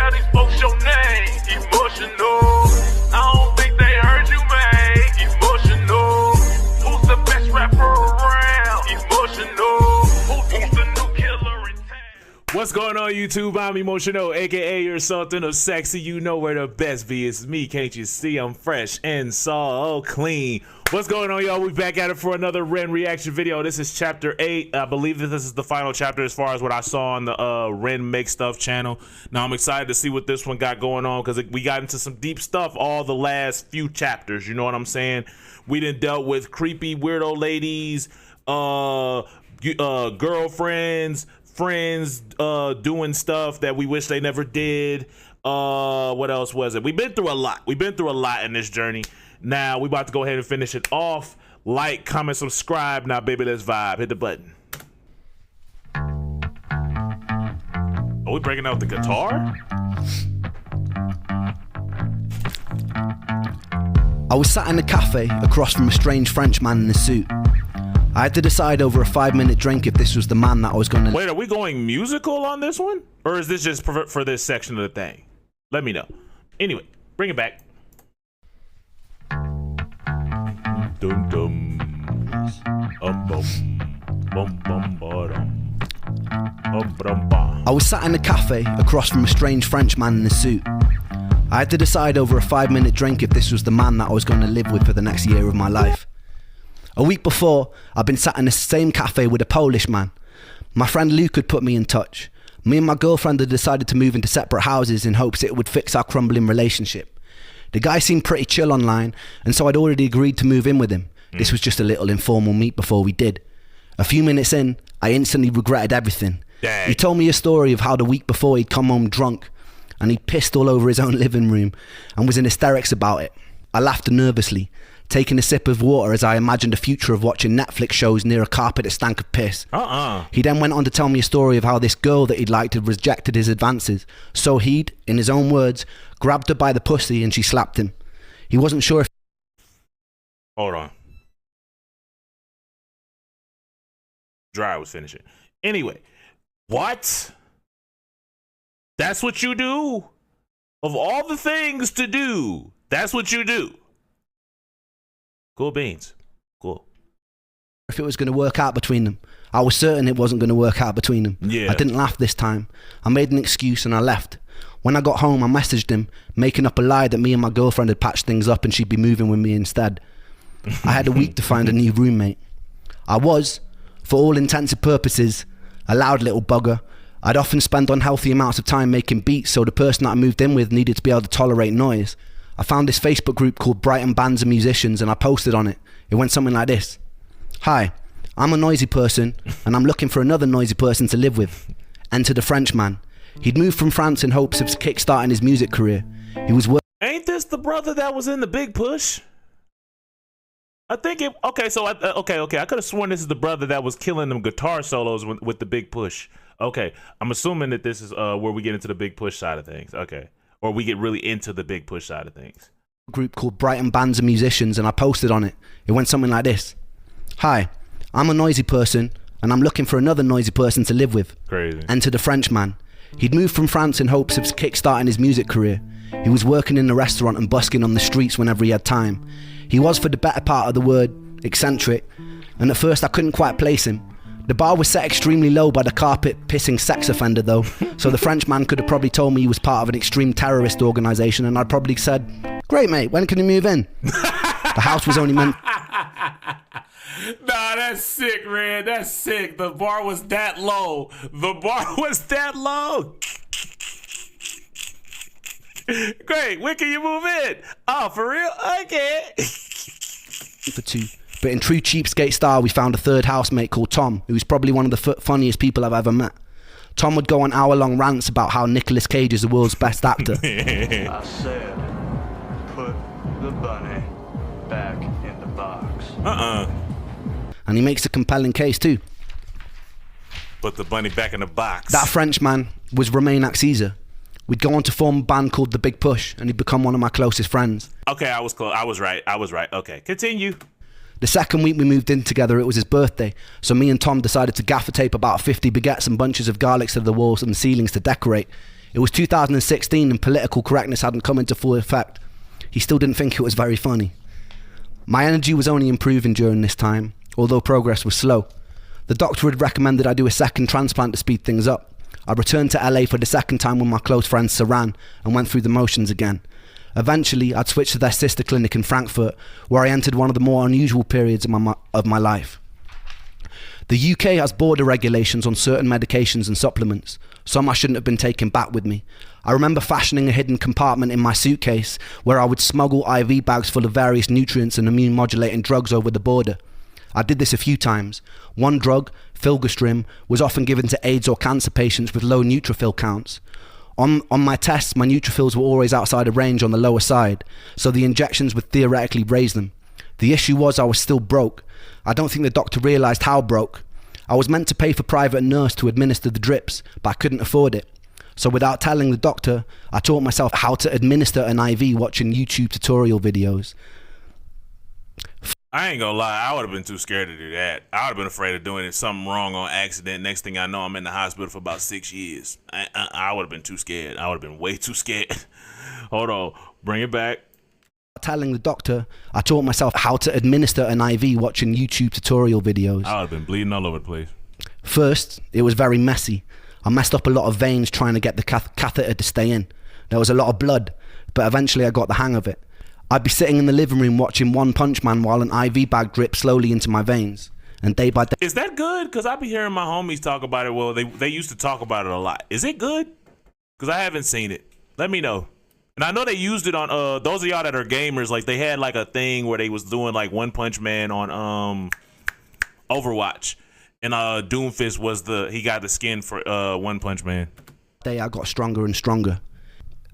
tell these folks your name. Emotional. I don't think they heard you, man. Emotional. Who's the best rapper around? Emotional. Who's the new killer in town? What's going on, YouTube? I'm Emotional, aka you're something of sexy. You know where the best be. It's me, can't you see? I'm fresh and so clean. What's going on, y'all? We back at it for another Ren reaction video. This is chapter 8. I believe that this is the final chapter as far as what I saw on the Renmakesstuff channel. Now I'm excited to see what this one got going on because we got into some deep stuff all the last few chapters. You know what I'm saying? We done dealt with creepy weirdo ladies, girlfriends, friends doing stuff that we wish they never did. What else was it? We've been through a lot. We've been through a lot in this journey. Now we about to go ahead and finish it off. Like, comment, subscribe. Now, baby, let's vibe. Hit the button. Are we breaking out the guitar? I was sat in a cafe across from a strange French man in a suit. I had to decide over a 5-minute drink if this was the man that I was going to... Wait, are we going musical on this one? Or is this just for this section of the thing? Let me know. Anyway, bring it back. Dum dum. Bum bum ba-dum. Bum ba. I was sat in a cafe across from a strange French man in a suit. I had to decide over a 5-minute drink if this was the man that I was going to live with for the next year of my life. A week before, I'd been sat in the same cafe with a Polish man. My friend Luke had put me in touch. Me and my girlfriend had decided to move into separate houses in hopes it would fix our crumbling relationship. The guy seemed pretty chill online, and so I'd already agreed to move in with him. This was just a little informal meet before we did. A few minutes in, I instantly regretted everything. Dang. He told me a story of how the week before he'd come home drunk, and he pissed all over his own living room and was in hysterics about it. I laughed nervously, taking a sip of water as I imagined a future of watching Netflix shows near a carpet that stank of piss. He then went on to tell me a story of how this girl that he'd liked had rejected his advances. So he'd, in his own words, grabbed her by the pussy and she slapped him. He wasn't sure if... Hold on. Dry was finishing. Anyway, what? That's what you do? Of all the things to do, that's what you do. Cool beans. Cool. If it was going to work out between them. I was certain it wasn't going to work out between them. Yeah. I didn't laugh this time. I made an excuse and I left. When I got home, I messaged him, making up a lie that me and my girlfriend had patched things up and she'd be moving with me instead. I had a week to find a new roommate. I was, for all intents and purposes, a loud little bugger. I'd often spend unhealthy amounts of time making beats, so the person that I moved in with needed to be able to tolerate noise. I found this Facebook group called Brighton Bands of Musicians and I posted on it. It went something like this. Hi, I'm a noisy person and I'm looking for another noisy person to live with. Enter the French man. He'd moved from France in hopes of kickstarting his music career. He was Ain't this the brother that was in the Big Push? I think it... Okay, so... Okay. I could have sworn this is the brother that was killing them guitar solos with the Big Push. Okay, I'm assuming that this is where we get into the Big Push side of things. Okay. Or we get really into the Big Push side of things. Group called Brighton Bands of Musicians and I posted on it. It went something like this. Hi, I'm a noisy person and I'm looking for another noisy person to live with. Crazy. Enter the French man. He'd moved from France in hopes of kickstarting his music career. He was working in the restaurant and busking on the streets whenever he had time. He was, for the better part of the word, eccentric, and at first I couldn't quite place him. The bar was set extremely low by the carpet-pissing sex offender though, so the Frenchman could have probably told me he was part of an extreme terrorist organisation and I'd probably said, great mate, when can you move in? The house was only meant... Nah, that's sick, man. That's sick. The bar was that low. The bar was that low. Great. When can you move in? Oh, for real? Okay. For two. But in true cheapskate style, we found a third housemate called Tom, who was probably one of the funniest people I've ever met. Tom would go on hour-long rants about how Nicolas Cage is the world's best actor. I said, put the bunny back in the box. And he makes a compelling case too. Put the bunny back in the box. That Frenchman was Romain Caesar. We'd go on to form a band called The Big Push, and he'd become one of my closest friends. Okay, I was close. I was right. Okay, continue. The second week we moved in together, it was his birthday, so me and Tom decided to gaffer tape about 50 baguettes and bunches of garlics to the walls and ceilings to decorate. It was 2016 and political correctness hadn't come into full effect. He still didn't think it was very funny. My energy was only improving during this time, although progress was slow. The doctor had recommended I do a second transplant to speed things up. I returned to LA for the second time with my close friend Saran and went through the motions again. Eventually, I'd switched to their sister clinic in Frankfurt, where I entered one of the more unusual periods of my life. The UK has border regulations on certain medications and supplements. Some I shouldn't have been taking back with me. I remember fashioning a hidden compartment in my suitcase where I would smuggle IV bags full of various nutrients and immune modulating drugs over the border. I did this a few times. One drug, filgrastim, was often given to AIDS or cancer patients with low neutrophil counts. On my tests, my neutrophils were always outside of range on the lower side, so the injections would theoretically raise them. The issue was I was still broke. I don't think the doctor realised how broke. I was meant to pay for private nurse to administer the drips, but I couldn't afford it. So without telling the doctor, I taught myself how to administer an IV watching YouTube tutorial videos. I ain't gonna lie, I would have been too scared to do that. I would have been afraid of doing something wrong on accident. Next thing I know, I'm in the hospital for about 6 years. I would have been too scared. I would have been way too scared. Hold on, bring it back. Telling the doctor, I taught myself how to administer an IV watching YouTube tutorial videos. I would have been bleeding all over the place. First, it was very messy. I messed up a lot of veins trying to get the catheter to stay in. There was a lot of blood, but eventually I got the hang of it. I'd be sitting in the living room watching One Punch Man while an IV bag dripped slowly into my veins. And day by day... Is that good? Because I be hearing my homies talk about it. Well, they used to talk about it a lot. Is it good? Because I haven't seen it. Let me know. And I know they used it on, those of y'all that are gamers, like they had like a thing where they was doing like One Punch Man on Overwatch. And Doomfist was he got the skin for One Punch Man. Day I got stronger and stronger.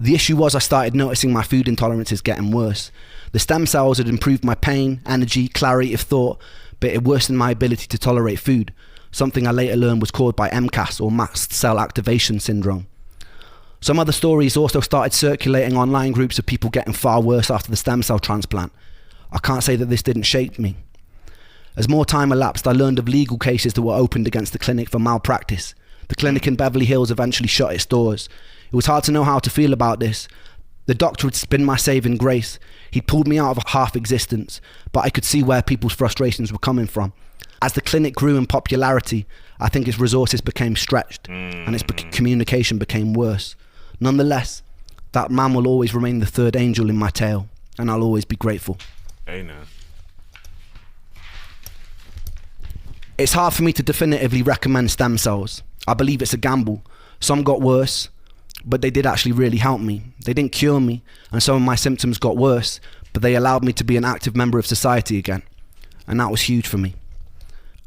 The issue was I started noticing my food intolerances getting worse. The stem cells had improved my pain, energy, clarity of thought, but it worsened my ability to tolerate food, something I later learned was caused by MCAS or mast cell activation syndrome. Some other stories also started circulating online groups of people getting far worse after the stem cell transplant. I can't say that this didn't shape me. As more time elapsed, I learned of legal cases that were opened against the clinic for malpractice. The clinic in Beverly Hills eventually shut its doors. It was hard to know how to feel about this. The doctor had been my saving grace. He'd pulled me out of a half existence, but I could see where people's frustrations were coming from. As the clinic grew in popularity, I think its resources became stretched and its communication became worse. Nonetheless, that man will always remain the third angel in my tale, and I'll always be grateful. Hey, now. It's hard for me to definitively recommend stem cells. I believe it's a gamble. Some got worse, but they did actually really help me. They didn't cure me, and some of my symptoms got worse, but they allowed me to be an active member of society again. And that was huge for me.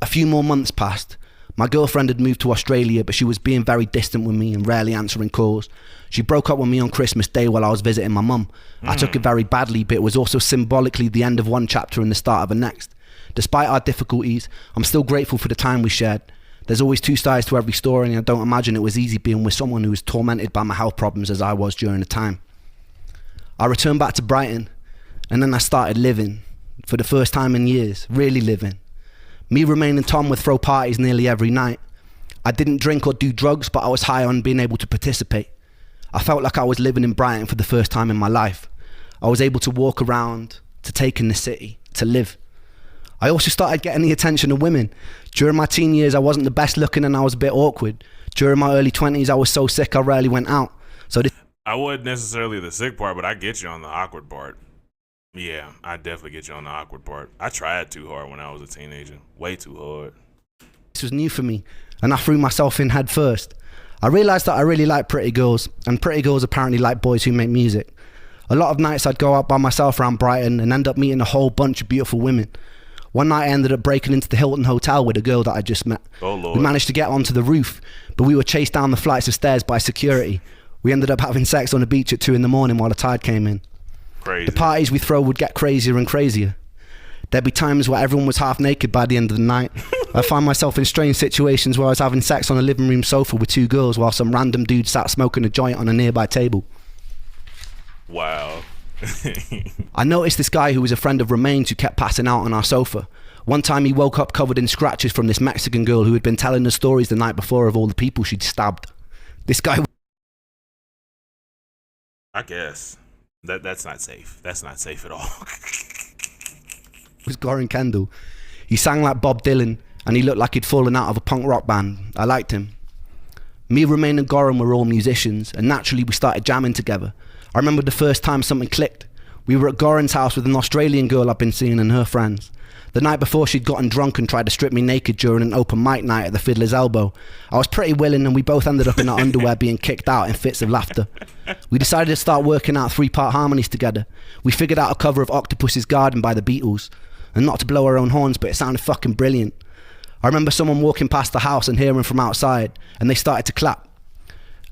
A few more months passed. My girlfriend had moved to Australia, but she was being very distant with me and rarely answering calls. She broke up with me on Christmas Day while I was visiting my mum. I took it very badly, but it was also symbolically the end of one chapter and the start of the next. Despite our difficulties, I'm still grateful for the time we shared. There's always two sides to every story, and I don't imagine it was easy being with someone who was tormented by my health problems as I was during the time. I returned back to Brighton, and then I started living. For the first time in years, really living. Me, Romain and Tom would throw parties nearly every night. I didn't drink or do drugs, but I was high on being able to participate. I felt like I was living in Brighton for the first time in my life. I was able to walk around, to take in the city, to live. I also started getting the attention of women. During my teen years, I wasn't the best looking and I was a bit awkward. During my early 20s, I was so sick I rarely went out. So I wasn't necessarily the sick part, but I get you on the awkward part. Yeah, I definitely get you on the awkward part. I tried too hard when I was a teenager. Way too hard. This was new for me, and I threw myself in head first. I realised that I really like pretty girls, and pretty girls apparently like boys who make music. A lot of nights I'd go out by myself around Brighton and end up meeting a whole bunch of beautiful women. One night I ended up breaking into the Hilton Hotel with a girl that I just met. Oh, Lord. We managed to get onto the roof, but we were chased down the flights of stairs by security. We ended up having sex on the beach at 2 in the morning while the tide came in. Crazy. The parties we throw would get crazier and crazier. There'd be times where everyone was half naked by the end of the night. I find myself in strange situations where I was having sex on a living room sofa with two girls while some random dude sat smoking a joint on a nearby table. Wow. I noticed this guy who was a friend of Romain's who kept passing out on our sofa. One time he woke up covered in scratches from this Mexican girl who had been telling her stories the night before of all the people she'd stabbed. This guy I guess that's not safe. That's not safe at all. Was Goran Kendall. He sang like Bob Dylan, and he looked like he'd fallen out of a punk rock band. I liked him. Me, Romain and Goran were all musicians, and naturally we started jamming together. I remember the first time something clicked. We were at Goran's house with an Australian girl I'd been seeing and her friends. The night before, she'd gotten drunk and tried to strip me naked during an open mic night at the Fiddler's Elbow. I was pretty willing, and we both ended up in our underwear being kicked out in fits of laughter. We decided to start working out 3-part harmonies together. We figured out a cover of Octopus's Garden by the Beatles. And not to blow our own horns, but it sounded fucking brilliant. I remember someone walking past the house and hearing from outside, and they started to clap.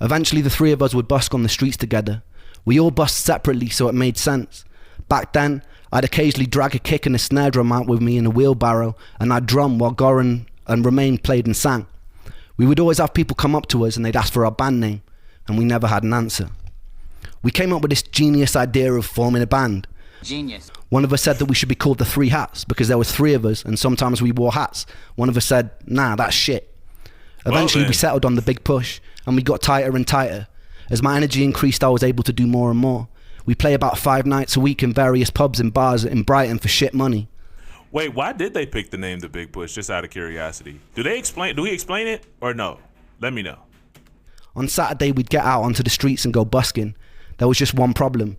Eventually the three of us would busk on the streets together. We all busked separately, so it made sense. Back then, I'd occasionally drag a kick and a snare drum out with me in a wheelbarrow, and I'd drum while Goran and Romain played and sang. We would always have people come up to us and they'd ask for our band name, and we never had an answer. We came up with this genius idea of forming a band. Genius. One of us said that we should be called the Three Hats because there was 3 of us and sometimes we wore hats. One of us said, nah, that's shit. Eventually we settled on the Big Push, and we got tighter and tighter. As my energy increased, I was able to do more and more. We play about 5 nights a week in various pubs and bars in Brighton for shit money. Wait, why did they pick the name The Big Push, just out of curiosity? Do we explain it or no? Let me know. On Saturday we'd get out onto the streets and go busking. There was just one problem.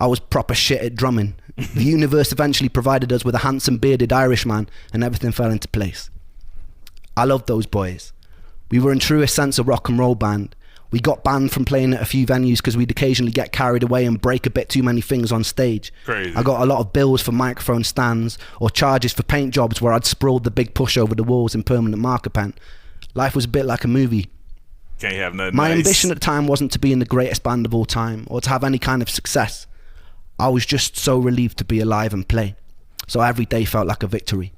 I was proper shit at drumming. The universe eventually provided us with a handsome bearded Irishman, and everything fell into place. I loved those boys. We were in truest sense a rock and roll band. We got banned from playing at a few venues because we'd occasionally get carried away and break a bit too many things on stage. Crazy. I got a lot of bills for microphone stands or charges for paint jobs where I'd sprawled the Big Push over the walls in permanent marker pen. Life was a bit like a movie. Can't have nothing My nice. ambition at the time wasn't to be in the greatest band of all time or to have any kind of success. I was just so relieved to be alive and play. So every day felt like a victory.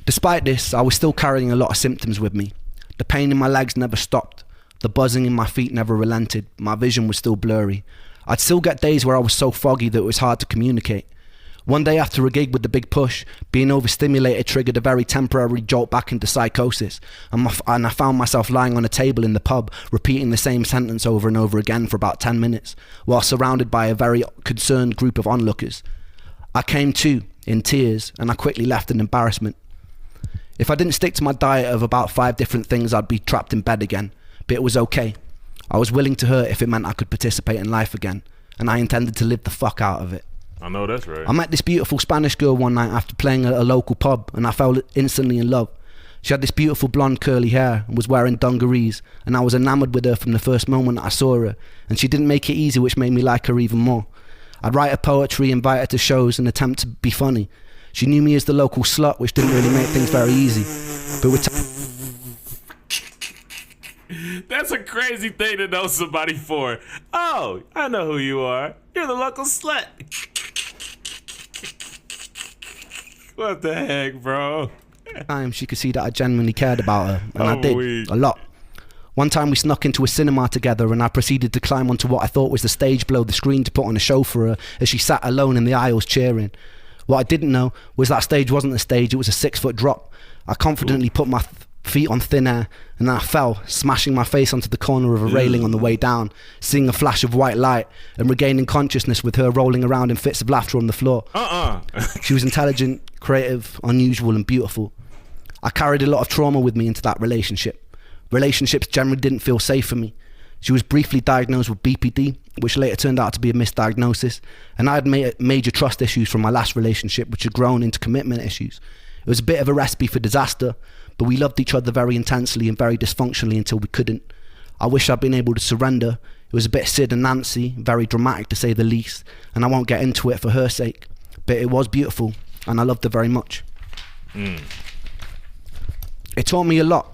Despite this, I was still carrying a lot of symptoms with me. The pain in my legs never stopped. The buzzing in my feet never relented. My vision was still blurry. I'd still get days where I was so foggy that it was hard to communicate. One day after a gig with the Big Push, being overstimulated triggered a very temporary jolt back into psychosis, and I found myself lying on a table in the pub, repeating the same sentence over and over again for about 10 minutes, while surrounded by a very concerned group of onlookers. I came to, in tears, and I quickly left in embarrassment. If I didn't stick to my diet of about 5 different things, I'd be trapped in bed again, but it was okay. I was willing to hurt if it meant I could participate in life again, and I intended to live the fuck out of it. I know that's right. I met this beautiful Spanish girl one night after playing at a local pub, and I fell instantly in love. She had this beautiful blonde curly hair and was wearing dungarees, and I was enamored with her from the first moment I saw her, and she didn't make it easy, which made me like her even more. I'd write her poetry, invite her to shows and attempt to be funny. She knew me as the local slut, which didn't really make things very easy. But with That's a crazy thing to know somebody for. Oh, I know who you are. You're the local slut. What the heck, bro? time she could see that I genuinely cared about her, and I did, weak. a lot. One time we snuck into a cinema together and I proceeded to climb onto what I thought was the stage below the screen to put on a show for her as she sat alone in the aisles cheering. What I didn't know was that stage wasn't a stage, it was a 6-foot drop. I confidently put my feet on thin air and then I fell, smashing my face onto the corner of a railing on the way down, seeing a flash of white light and regaining consciousness with her rolling around in fits of laughter on the floor. She was intelligent, creative, unusual and beautiful. I carried a lot of trauma with me into that relationship. Relationships generally didn't feel safe for me. She was briefly diagnosed with BPD, which later turned out to be a misdiagnosis, and I had major trust issues from my last relationship, which had grown into commitment issues. It was a bit of a recipe for disaster, but we loved each other very intensely and very dysfunctionally until we couldn't. I wish I'd been able to surrender. It was a bit Sid and Nancy, very dramatic to say the least, and I won't get into it for her sake, but it was beautiful, and I loved her very much. It taught me a lot.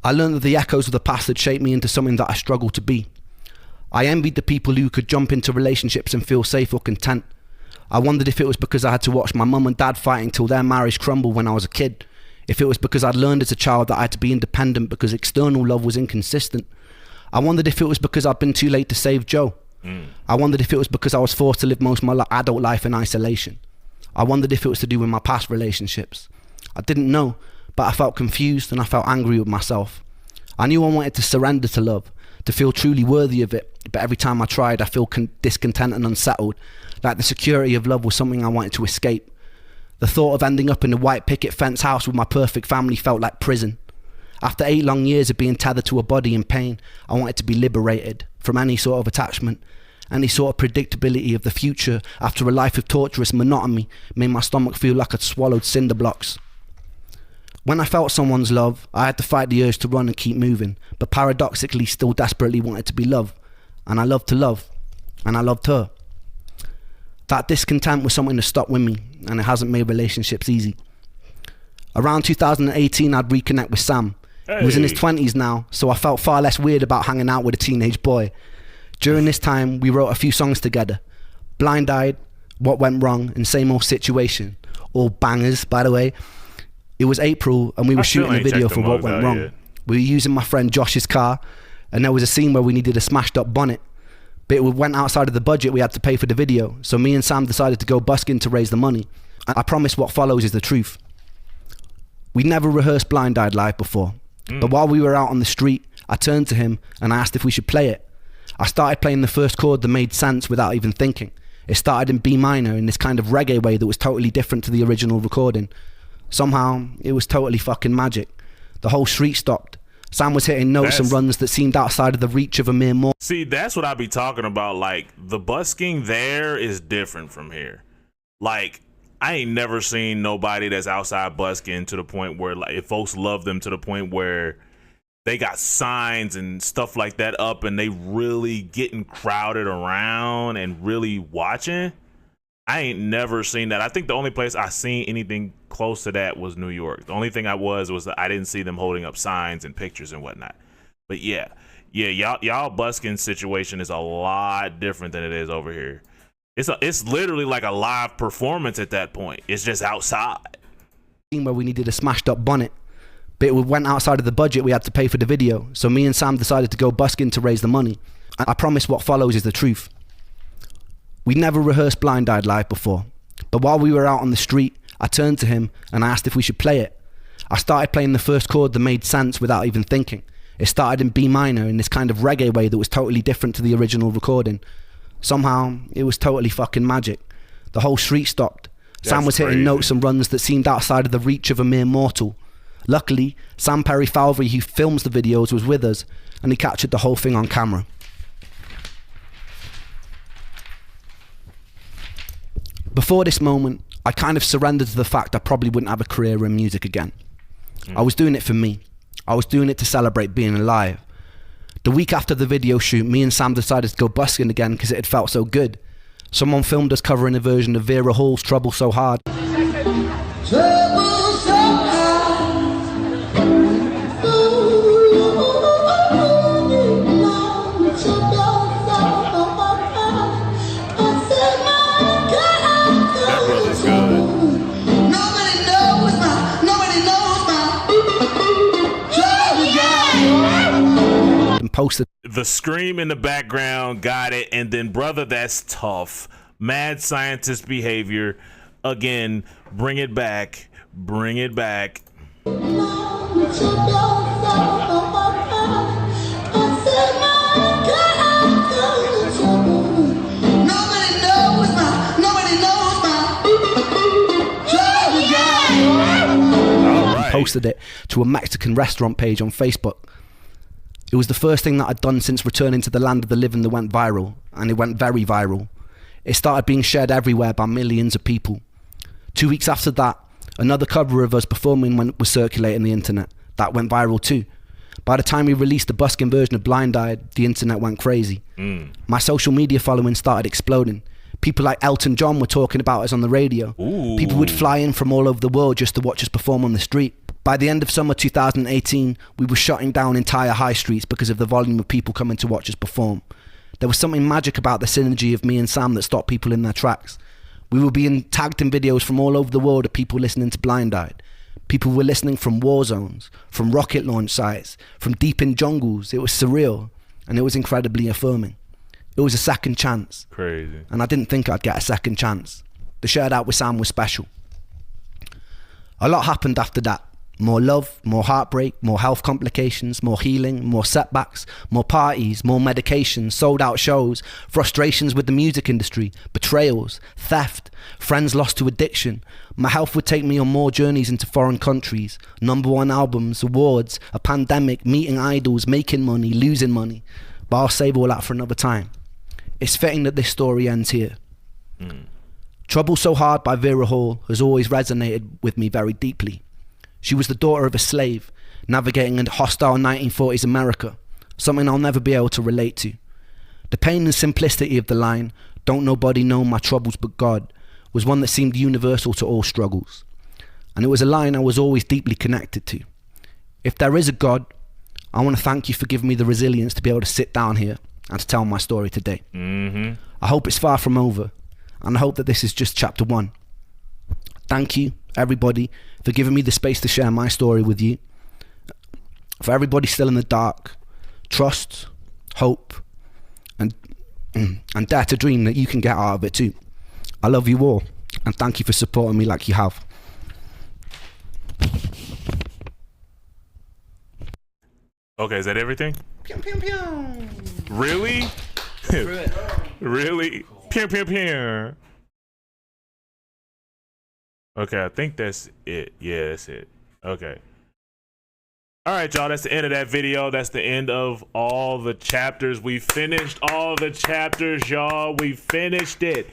I learned that the echoes of the past had shaped me into something that I struggled to be. I envied the people who could jump into relationships and feel safe or content. I wondered if it was because I had to watch my mum and dad fighting till their marriage crumbled when I was a kid. If it was because I'd learned as a child that I had to be independent because external love was inconsistent. I wondered if it was because I'd been too late to save Joe. I wondered if it was because I was forced to live most of my adult life in isolation. I wondered if it was to do with my past relationships. I didn't know, but I felt confused and I felt angry with myself. I knew I wanted to surrender to love, to feel truly worthy of it, but every time I tried, I feel discontent and unsettled, like the security of love was something I wanted to escape. The thought of ending up in a white picket fence house with my perfect family felt like prison. After 8 long years of being tethered to a body in pain, I wanted to be liberated from any sort of attachment. Any sort of predictability of the future after a life of torturous monotony made my stomach feel like I'd swallowed cinder blocks. When I felt someone's love, I had to fight the urge to run and keep moving, but paradoxically still desperately wanted to be loved. And I loved to love, and I loved her. That discontent was something to stop with me, and it hasn't made relationships easy. Around 2018, I'd reconnect with Sam. He was in his 20s now, so I felt far less weird about hanging out with a teenage boy. During this time, we wrote a few songs together. Blind Eyed, What Went Wrong, and Same Old Situation. All bangers, by the way. It was April, and we were shooting a video for What Went Wrong. We were using my friend Josh's car, and there was a scene where we needed a smashed up bonnet. But it went outside of the budget we had to pay for the video, so me and Sam decided to go busking to raise the money. I promise what follows is the truth. We'd never rehearsed Blind Eyed live before, but while we were out on the street, I turned to him and I asked if we should play it. I started playing the first chord that made sense without even thinking. It started in B minor in this kind of reggae way that was totally different to the original recording. Somehow, it was totally fucking magic. The whole street stopped. Sam was hitting notes and runs that seemed outside of the reach of a mere mortal. See, that's what I be talking about. Like, the busking there is different from here. Like, I ain't never seen nobody that's outside busking to the point where, like, if folks love them to the point where they got signs and stuff like that up and they really getting crowded around and really watching. I ain't never seen that. I think the only place I seen anything close to that was New York. The only thing I was that I didn't see them holding up signs and pictures and whatnot. But yeah, y'all busking situation is a lot different than it is over here. It's literally like a live performance at that point. It's just outside. Where we needed a smashed up bonnet, but it went outside of the budget we had to pay for the video, so me and Sam decided to go busking to raise the money. I promise what follows is the truth. We'd never rehearsed Blind Eyed live before, but while we were out on the street, I turned to him and I asked if we should play it. I started playing the first chord that made sense without even thinking. It started in B minor in this kind of reggae way that was totally different to the original recording. Somehow, it was totally fucking magic. The whole street stopped. Sam was hitting notes and runs that seemed outside of the reach of a mere mortal. Luckily, Sam Perry Falvey, who films the videos, was with us, and he captured the whole thing on camera. Before this moment, I kind of surrendered to the fact I probably wouldn't have a career in music again. I was doing it for me. I was doing it to celebrate being alive. The week after the video shoot, me and Sam decided to go busking again because it had felt so good. Someone filmed us covering a version of Vera Hall's Trouble So Hard. Trouble so hard. That brother's good. And posted The scream in the background got it, and then brother, that's tough. Mad scientist behavior. Again, bring it back. Bring it back. Posted it to a Mexican restaurant page on Facebook. It was the first thing that I'd done since returning to the land of the living that went viral, and it went very viral. It started being shared everywhere by millions of people. 2 weeks after that, another cover of us performing was circulating the internet. That went viral too. By the time we released the busking version of Blind Eyed, the internet went crazy. My social media following started exploding. People like Elton John were talking about us on the radio. Ooh. People would fly in from all over the world just to watch us perform on the street. By the end of summer 2018, we were shutting down entire high streets because of the volume of people coming to watch us perform. There was something magic about the synergy of me and Sam that stopped people in their tracks. We were being tagged in videos from all over the world of people listening to Blind Eyed. People were listening from war zones, from rocket launch sites, from deep in jungles. It was surreal, and it was incredibly affirming. It was a second chance. Crazy. And I didn't think I'd get a second chance. The shared out with Sam was special. A lot happened after that. More love, more heartbreak, more health complications, more healing, more setbacks, more parties, more medications, sold out shows, frustrations with the music industry, betrayals, theft, friends lost to addiction. My health would take me on more journeys into foreign countries, #1 albums, awards, a pandemic, meeting idols, making money, losing money. But I'll save all that for another time. It's fitting that this story ends here. Trouble So Hard by Vera Hall has always resonated with me very deeply. She was the daughter of a slave, navigating a hostile 1940s America, something I'll never be able to relate to. The pain and simplicity of the line, "Don't nobody know my troubles but God," was one that seemed universal to all struggles. And it was a line I was always deeply connected to. If there is a God, I want to thank you for giving me the resilience to be able to sit down here and to tell my story today. I hope it's far from over, and I hope that this is just chapter 1. Thank you, everybody, for giving me the space to share my story with you. For everybody still in the dark, trust, hope, and dare to dream that you can get out of it too. I love you all, and thank you for supporting me like you have. Okay, is that everything? Really? Really? Pew, pew, pew. Okay, I think that's it. Yeah, that's it. Okay. All right, y'all, that's the end of that video. That's the end of all the chapters. We finished all the chapters, y'all. We finished it.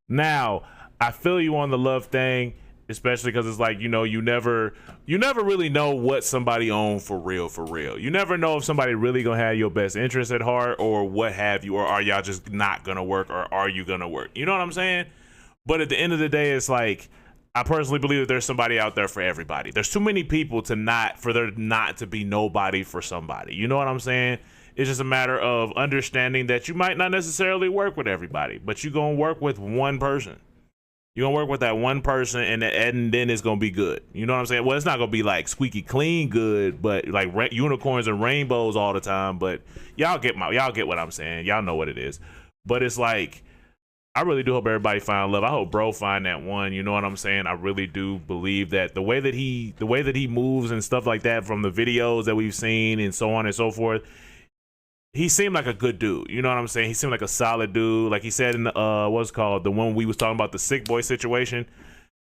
Now, I feel you on the love thing, especially because it's like, you know, you never really know what somebody on for real. You never know if somebody really gonna have your best interest at heart or what have you, or are y'all just not gonna work, or are you gonna work? You know what I'm saying? But at the end of the day, it's like, I personally believe that there's somebody out there for everybody. There's too many people for there not to be nobody for somebody. You know what I'm saying? It's just a matter of understanding that you might not necessarily work with everybody, but you're going to work with one person. You're going to work with that one person, and then it's going to be good. You know what I'm saying? Well, it's not going to be like squeaky clean good, but like unicorns and rainbows all the time. But y'all get what I'm saying. Y'all know what it is. But it's like, I really do hope everybody find love. I hope bro find that one. You know what I'm saying? I really do believe that the way that he moves and stuff like that from the videos that we've seen and so on and so forth, he seemed like a good dude. You know what I'm saying? He seemed like a solid dude. Like he said in the what's it called, the one we was talking about, the sick boy situation.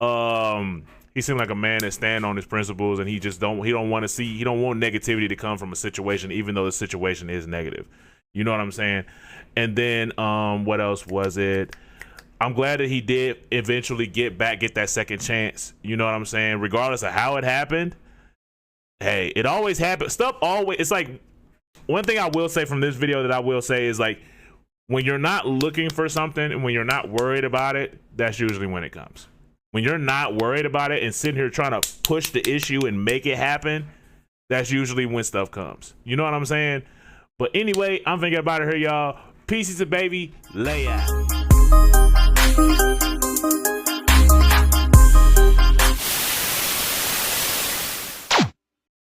He seemed like a man that stand on his principles, and he don't want negativity to come from a situation, even though the situation is negative. You know what I'm saying? And then what else was it? I'm glad that he did eventually get that second chance. You know what I'm saying? Regardless of how it happened. Hey, it always happens. Stuff always, it's like, one thing I will say from this video that I will say is, like, when you're not looking for something and when you're not worried about it, that's usually when it comes. When you're not worried about it and sitting here trying to push the issue and make it happen, that's usually when stuff comes. You know what I'm saying? But anyway, I'm thinking about it here, y'all. Pieces of baby, lay out.